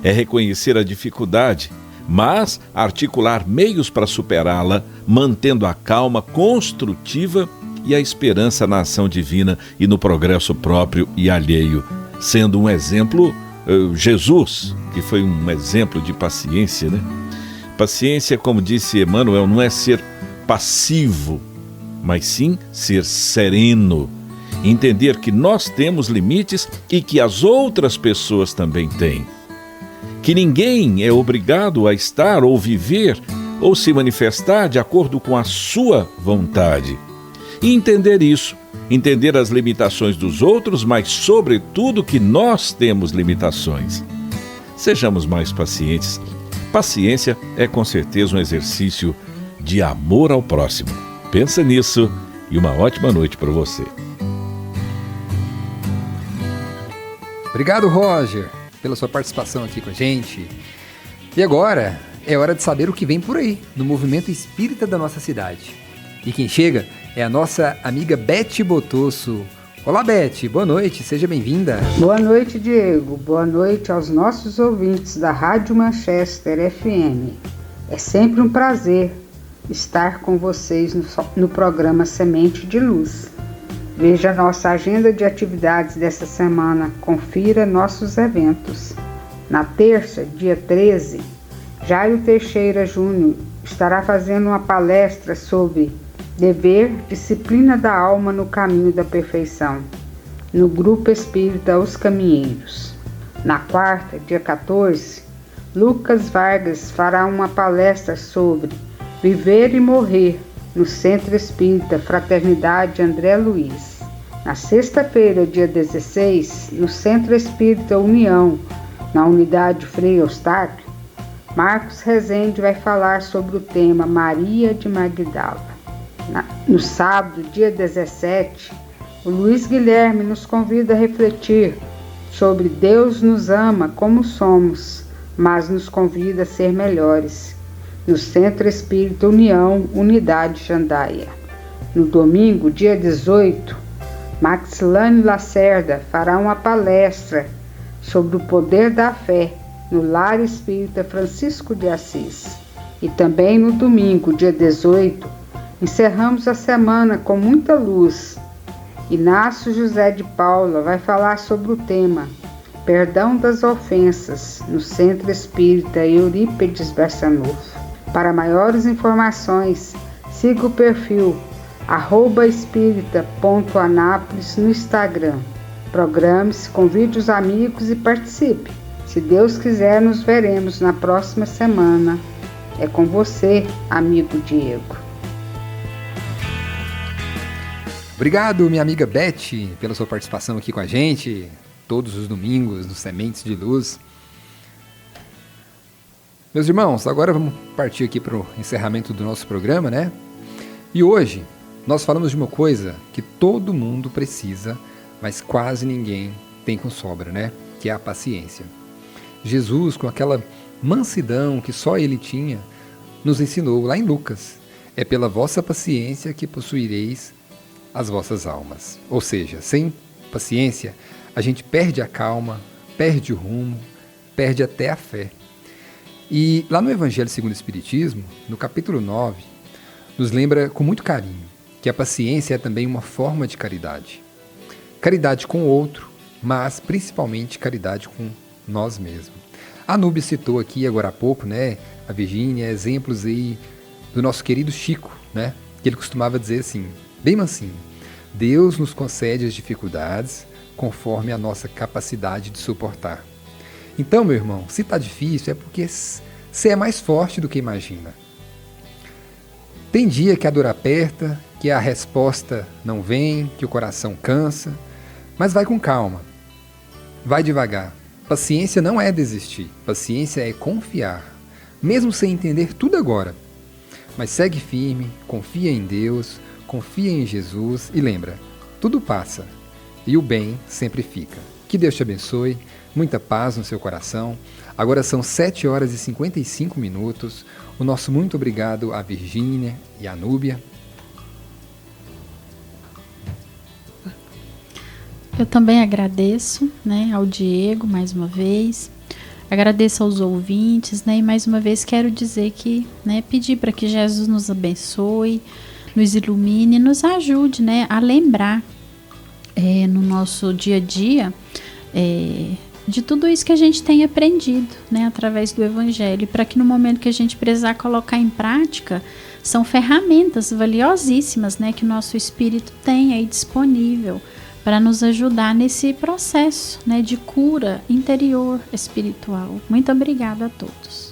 É reconhecer a dificuldade, mas articular meios para superá-la, mantendo a calma construtiva e a esperança na ação divina e no progresso próprio e alheio, sendo um exemplo Jesus, que foi um exemplo de paciência, né? Paciência, como disse Emmanuel, não é ser passivo, mas sim ser sereno, entender que nós temos limites e que as outras pessoas também têm, que ninguém é obrigado a estar ou viver ou se manifestar de acordo com a sua vontade. E entender isso, entender as limitações dos outros, mas sobretudo que nós temos limitações. Sejamos mais pacientes. Paciência é com certeza um exercício de amor ao próximo. Pensa nisso e uma ótima noite para você. Obrigado, Roger, pela sua participação aqui com a gente. E agora é hora de saber o que vem por aí, no movimento espírita da nossa cidade. E quem chega é a nossa amiga Beth Botosso. Olá, Beth, boa noite, seja bem-vinda. Boa noite, Diego. Boa noite aos nossos ouvintes da Rádio Manchester FM. É sempre um prazer estar com vocês no programa Semente de Luz. Veja a nossa agenda de atividades dessa semana, confira nossos eventos. Na terça, dia 13, Jairo Teixeira Júnior estará fazendo uma palestra sobre dever, disciplina da alma no caminho da perfeição, no Grupo Espírita Os Caminheiros. Na quarta, dia 14, Lucas Vargas fará uma palestra sobre viver e morrer no Centro Espírita Fraternidade André Luiz. Na sexta-feira, dia 16, no Centro Espírita União, na unidade Frei Eustáquio, Marcos Rezende vai falar sobre o tema Maria de Magdala. No sábado, dia 17, o Luiz Guilherme nos convida a refletir sobre Deus nos ama como somos, mas nos convida a ser melhores, no Centro Espírita União, Unidade Jandaia. No domingo, dia 18, Maxilane Lacerda fará uma palestra sobre o poder da fé no Lar Espírita Francisco de Assis. E também no domingo, dia 18, encerramos a semana com muita luz. Inácio José de Paula vai falar sobre o tema Perdão das Ofensas, no Centro Espírita Eurípides Barçanufo. Para maiores informações, siga o perfil @espírita.anápolis no Instagram. Programe-se, convide os amigos e participe. Se Deus quiser, nos veremos na próxima semana. É com você, amigo Diego. Obrigado, minha amiga Beth, pela sua participação aqui com a gente, todos os domingos, no Sementes de Luz. Meus irmãos, agora vamos partir aqui para o encerramento do nosso programa, né? E hoje nós falamos de uma coisa que todo mundo precisa, mas quase ninguém tem com sobra, né? Que é a paciência. Jesus, com aquela mansidão que só ele tinha, nos ensinou lá em Lucas: é pela vossa paciência que possuireis as vossas almas. Ou seja, sem paciência, a gente perde a calma, perde o rumo, perde até a fé. E lá no Evangelho segundo o Espiritismo, no capítulo 9, nos lembra com muito carinho que a paciência é também uma forma de caridade. Caridade com o outro, mas principalmente caridade com nós mesmos. A Núbia citou aqui agora há pouco, né, a Virgínia, exemplos aí do nosso querido Chico, né, que ele costumava dizer assim, bem mansinho: Deus nos concede as dificuldades conforme a nossa capacidade de suportar. Então, meu irmão, se está difícil é porque você é mais forte do que imagina. Tem dia que a dor aperta, que a resposta não vem, que o coração cansa, mas vai com calma, vai devagar. Paciência não é desistir, paciência é confiar, mesmo sem entender tudo agora. Mas segue firme, confia em Deus, confia em Jesus e lembra, tudo passa e o bem sempre fica. Que Deus te abençoe, muita paz no seu coração. Agora são 7h55. O nosso muito obrigado a Virgínia e a Núbia. Eu também agradeço, né, ao Diego mais uma vez. Agradeço aos ouvintes, né, e mais uma vez quero dizer que, né, pedir para que Jesus nos abençoe, nos ilumine, nos ajude, né, a lembrar no nosso dia a dia de tudo isso que a gente tem aprendido, né, através do Evangelho, para que no momento que a gente precisar colocar em prática, são ferramentas valiosíssimas, né, que o nosso espírito tem aí disponível para nos ajudar nesse processo, né, de cura interior espiritual. Muito obrigada a todos.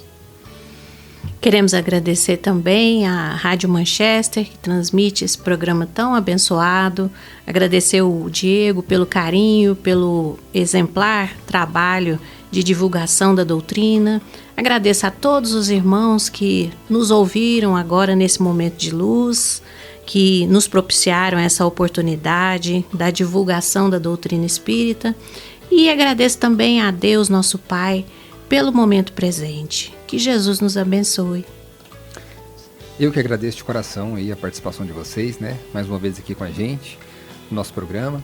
Queremos agradecer também à Rádio Manchester, que transmite esse programa tão abençoado. Agradecer o Diego pelo carinho, pelo exemplar trabalho de divulgação da doutrina. Agradeço a todos os irmãos que nos ouviram agora nesse momento de luz, que nos propiciaram essa oportunidade da divulgação da doutrina espírita. E agradeço também a Deus, nosso Pai, pelo momento presente. Que Jesus nos abençoe. Eu que agradeço de coração aí a participação de vocês, né? Mais uma vez aqui com a gente, no nosso programa.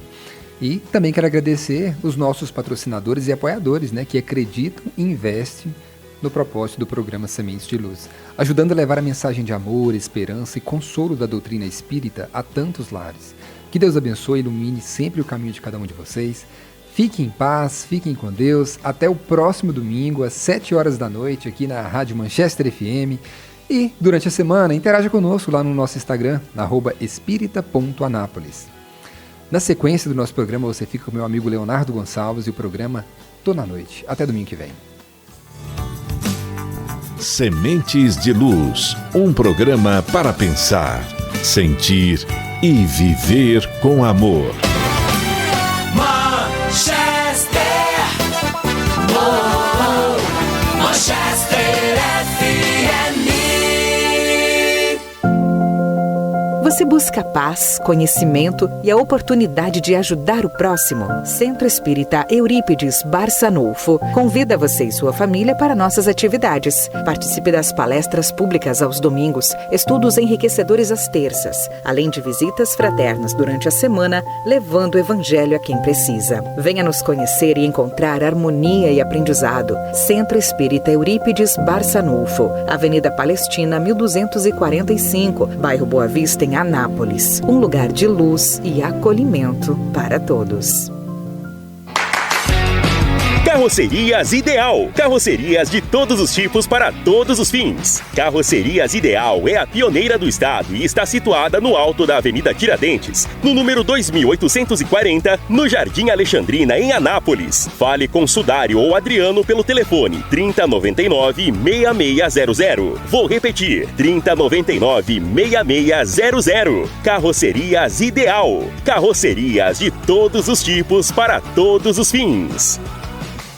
E também quero agradecer os nossos patrocinadores e apoiadores, né? Que acreditam e investem no propósito do programa Sementes de Luz, ajudando a levar a mensagem de amor, esperança e consolo da doutrina espírita a tantos lares. Que Deus abençoe e ilumine sempre o caminho de cada um de vocês. Fiquem em paz, fiquem com Deus. Até o próximo domingo, às 7h, aqui na Rádio Manchester FM. E, durante a semana, interaja conosco lá no nosso Instagram, @espírita.anápolis. Na sequência do nosso programa, você fica com o meu amigo Leonardo Gonçalves e o programa Tô na Noite. Até domingo que vem. Sementes de Luz, um programa para pensar, sentir e viver com amor. Manchester, Manchester FM. Você busca paz, conhecimento e a oportunidade de ajudar o próximo? Centro Espírita Eurípides Barçanufo convida você e sua família para nossas atividades. Participe das palestras públicas aos domingos, estudos enriquecedores às terças, além de visitas fraternas durante a semana, levando o Evangelho a quem precisa. Venha nos conhecer e encontrar harmonia e aprendizado. Centro Espírita Eurípides Barçanufo, Avenida Palestina, 1245, bairro Boa Vista, em Anápolis. Um lugar de luz e acolhimento para todos. Carrocerias Ideal. Carrocerias de todos os tipos para todos os fins. Carrocerias Ideal é a pioneira do estado e está situada no alto da Avenida Tiradentes, no número 2840, no Jardim Alexandrina, em Anápolis. Fale com Sudário ou Adriano pelo telefone 3099-6600. Vou repetir, 3099-6600. Carrocerias Ideal. Carrocerias de todos os tipos para todos os fins.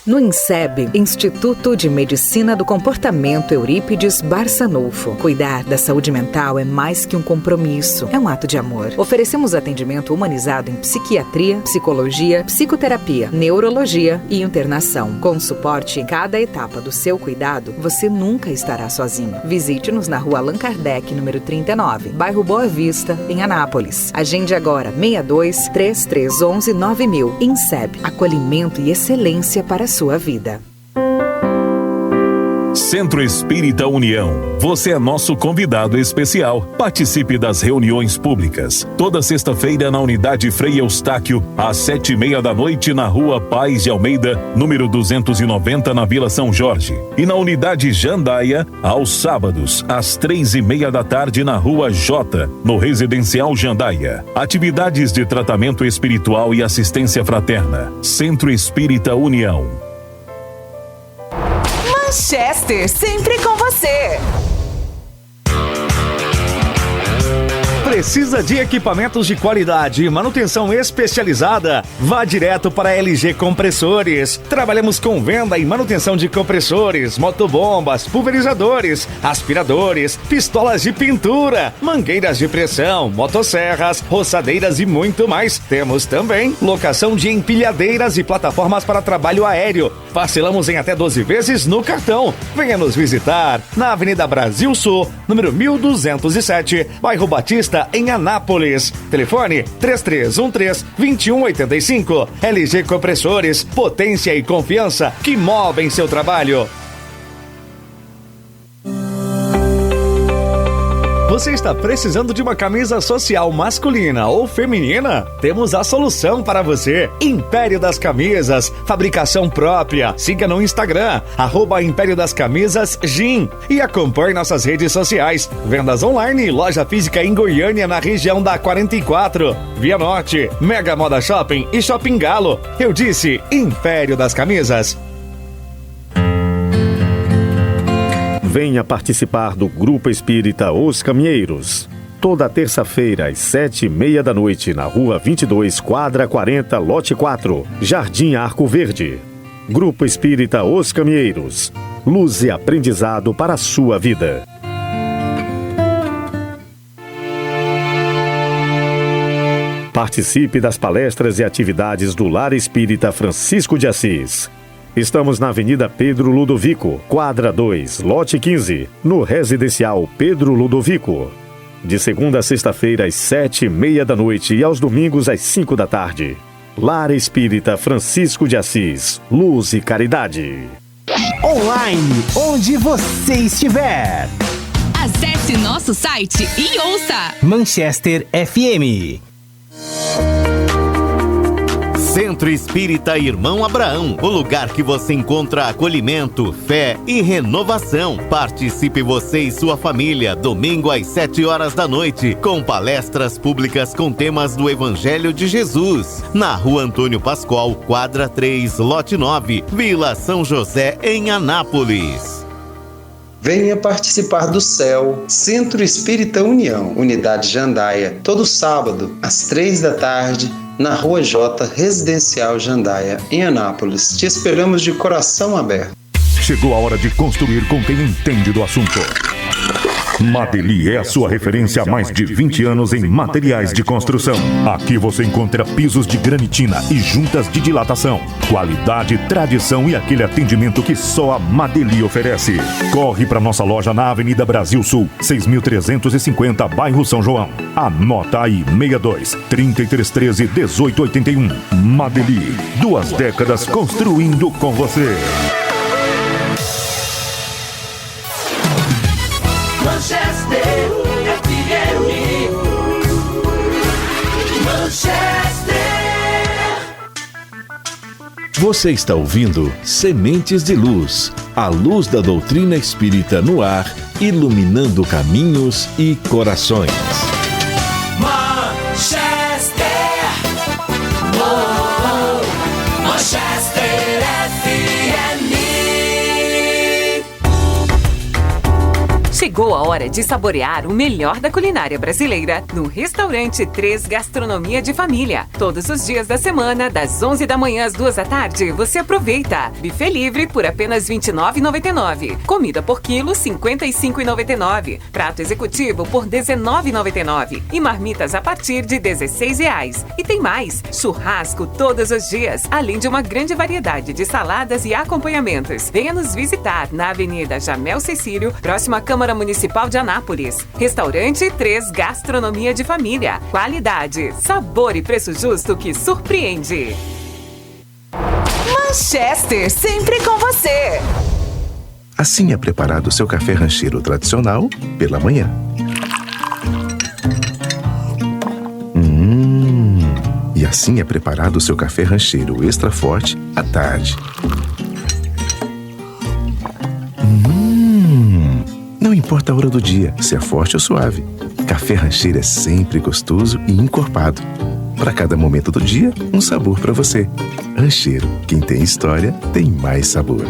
No INSEB, Instituto de Medicina do Comportamento Eurípides Barçanufo. Cuidar da saúde mental é mais que um compromisso, é um ato de amor. Oferecemos atendimento humanizado em psiquiatria, psicologia, psicoterapia, neurologia e internação. Com suporte em cada etapa do seu cuidado, você nunca estará sozinho. Visite-nos na Rua Allan Kardec, número 39, bairro Boa Vista, em Anápolis. Agende agora, 62-3311-9000. INSEB, acolhimento e excelência para a sua vida. Centro Espírita União. Você é nosso convidado especial. Participe das reuniões públicas. Toda sexta-feira na Unidade Frei Eustáquio, às 7:30 da noite, na Rua Paz de Almeida, número 290, na Vila São Jorge. E na Unidade Jandaia, aos sábados, às 3:30 da tarde, na Rua J, no Residencial Jandaia. Atividades de tratamento espiritual e assistência fraterna. Centro Espírita União. Manchester, sempre com você. Precisa de equipamentos de qualidade e manutenção especializada? Vá direto para a LG Compressores. Trabalhamos com venda e manutenção de compressores, motobombas, pulverizadores, aspiradores, pistolas de pintura, mangueiras de pressão, motosserras, roçadeiras e muito mais. Temos também locação de empilhadeiras e plataformas para trabalho aéreo. Parcelamos em até 12 vezes no cartão. Venha nos visitar na Avenida Brasil Sul, número 1207, bairro Batista, em Anápolis. Telefone 3313-2185. LG Compressores, potência e confiança que movem seu trabalho. Você está precisando de uma camisa social masculina ou feminina? Temos a solução para você. Império das Camisas, fabricação própria. Siga no Instagram, @Império das Camisas Gin. E acompanhe nossas redes sociais. Vendas online, loja física em Goiânia, na região da 44. Via Norte, Mega Moda Shopping e Shopping Galo. Eu disse Império das Camisas. Venha participar do Grupo Espírita Os Caminheiros. Toda terça-feira, às 7:30 da noite, na Rua 22, Quadra 40, Lote 4, Jardim Arco Verde. Grupo Espírita Os Caminheiros. Luz e aprendizado para a sua vida. Participe das palestras e atividades do Lar Espírita Francisco de Assis. Estamos na Avenida Pedro Ludovico, Quadra 2, Lote 15, no Residencial Pedro Ludovico. De segunda a sexta-feira, às 7:30 da noite e aos domingos, às 5 da tarde. Lar Espírita Francisco de Assis, luz e caridade. Online, onde você estiver. Acesse nosso site e ouça Manchester FM. Centro Espírita Irmão Abraão, o lugar que você encontra acolhimento, fé e renovação. Participe você e sua família, domingo às 7 da noite, com palestras públicas com temas do Evangelho de Jesus, na Rua Antônio Pascoal, Quadra 3, Lote 9, Vila São José, em Anápolis. Venha participar do CEL, Centro Espírita União, Unidade Jandaia, todo sábado, às 3 da tarde, na Rua J, Residencial Jandaia, em Anápolis. Te esperamos de coração aberto. Chegou a hora de construir com quem entende do assunto. Madeli é a sua referência há mais de 20 anos em materiais de construção. Aqui você encontra pisos de granitina e juntas de dilatação. Qualidade, tradição e aquele atendimento que só a Madeli oferece. Corre para nossa loja na Avenida Brasil Sul, 6.350, bairro São João. Anota aí, 62 3313 1881. Madeli, 2 décadas construindo com você. Manchester FM. Manchester. Você está ouvindo Sementes de Luz, a luz da doutrina espírita no ar, iluminando caminhos e corações. Manchester. Oh, Manchester FM. Chegou a hora de saborear o melhor da culinária brasileira no Restaurante 3 Gastronomia de Família. Todos os dias da semana, das 11 da manhã às 2 da tarde, você aproveita. Buffet livre por apenas R$ 29,99. Comida por quilo, R$ 55,99. Prato executivo por R$ 19,99. E marmitas a partir de R$ 16,00. E tem mais, churrasco todos os dias, além de uma grande variedade de saladas e acompanhamentos. Venha nos visitar na Avenida Jamel Cecílio, próxima à Câmara Municipal de Anápolis. Restaurante 3 Gastronomia de Família. Qualidade, sabor e preço justo que surpreende. Manchester, sempre com você. Assim é preparado o seu café rancheiro tradicional pela manhã. E assim é preparado o seu café rancheiro extra forte à tarde. Não importa a hora do dia, se é forte ou suave. Café rancheiro é sempre gostoso e encorpado. Para cada momento do dia, um sabor para você. Rancheiro, quem tem história, tem mais sabor.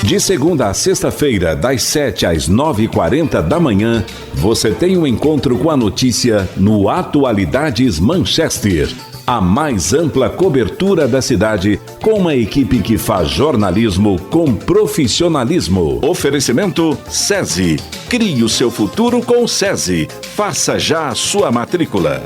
De segunda a sexta-feira, das 7 às 9h40 da manhã, você tem um encontro com a notícia no Atualidades Manchester. A mais ampla cobertura da cidade, com uma equipe que faz jornalismo com profissionalismo. Oferecimento SESI. Crie o seu futuro com o SESI. Faça já a sua matrícula.